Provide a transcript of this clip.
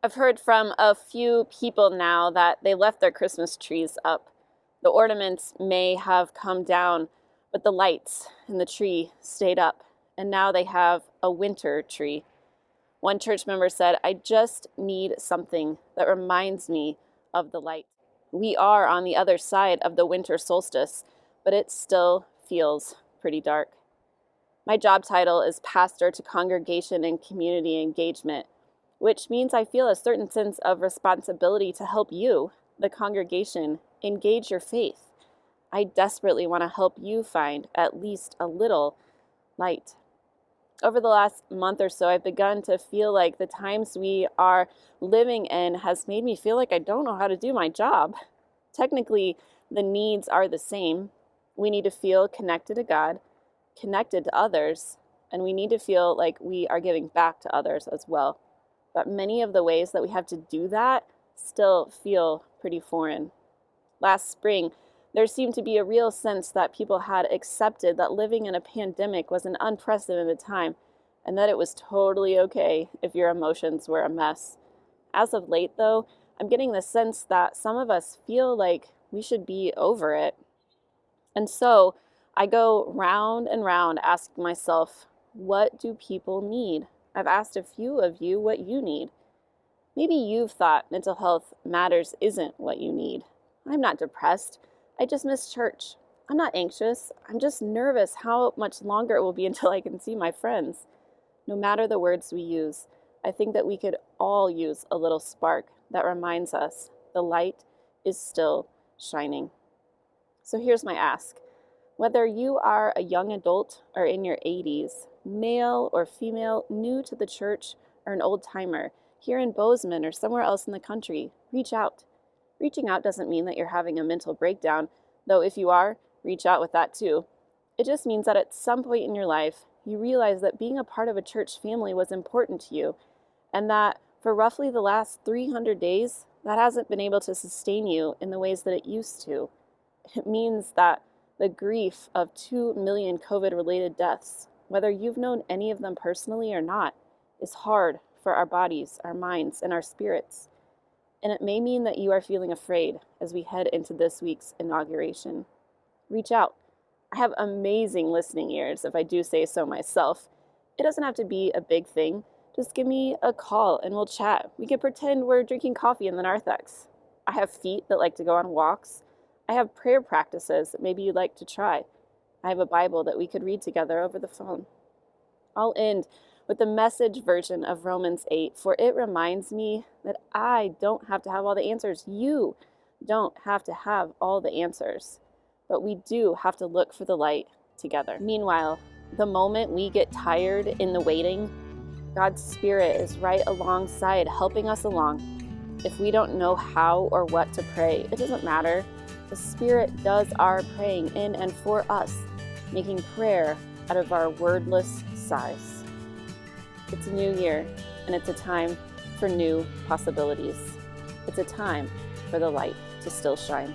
I've heard from a few people now that they left their Christmas trees up. The ornaments may have come down, but the lights in the tree stayed up, and now they have a winter tree. One church member said, "I just need something that reminds me of the light." We are on the other side of the winter solstice, but it still feels pretty dark. My job title is Pastor to Congregation and Community Engagement, which means I feel a certain sense of responsibility to help you, the congregation, engage your faith. I desperately want to help you find at least a little light. Over the last month or so, I've begun to feel like the times we are living in has made me feel like I don't know how to do my job. Technically, the needs are the same. We need to feel connected to God, connected to others, and we need to feel like we are giving back to others as well. But many of the ways that we have to do that still feel pretty foreign. Last spring, there seemed to be a real sense that people had accepted that living in a pandemic was an unprecedented time, and that it was totally okay if your emotions were a mess. As of late, though, I'm getting the sense that some of us feel like we should be over it. And so I go round and round asking myself, what do people need? I've asked a few of you what you need. Maybe you've thought mental health matters isn't what you need. I'm not depressed. I just miss church. I'm not anxious. I'm just nervous how much longer it will be until I can see my friends. No matter the words we use, I think that we could all use a little spark that reminds us the light is still shining. So here's my ask. Whether you are a young adult or in your 80s, male or female, new to the church or an old timer, here in Bozeman or somewhere else in the country, reach out. Reaching out doesn't mean that you're having a mental breakdown, though if you are, reach out with that too. It just means that at some point in your life, you realize that being a part of a church family was important to you, and that for roughly the last 300 days, that hasn't been able to sustain you in the ways that it used to. It means that the grief of 2 million COVID-related deaths, whether you've known any of them personally or not, is hard for our bodies, our minds, and our spirits. And it may mean that you are feeling afraid as we head into this week's inauguration. Reach out. I have amazing listening ears, if I do say so myself. It doesn't have to be a big thing. Just give me a call and we'll chat. We can pretend we're drinking coffee in the narthex. I have feet that like to go on walks. I have prayer practices that maybe you'd like to try. I have a Bible that we could read together over the phone. I'll end with the Message version of Romans 8, for it reminds me that I don't have to have all the answers. You don't have to have all the answers, but we do have to look for the light together. Meanwhile, the moment we get tired in the waiting, God's Spirit is right alongside, helping us along. If we don't know how or what to pray, it doesn't matter. The Spirit does our praying in and for us, making prayer out of our wordless sighs. It's a new year, and it's a time for new possibilities. It's a time for the light to still shine.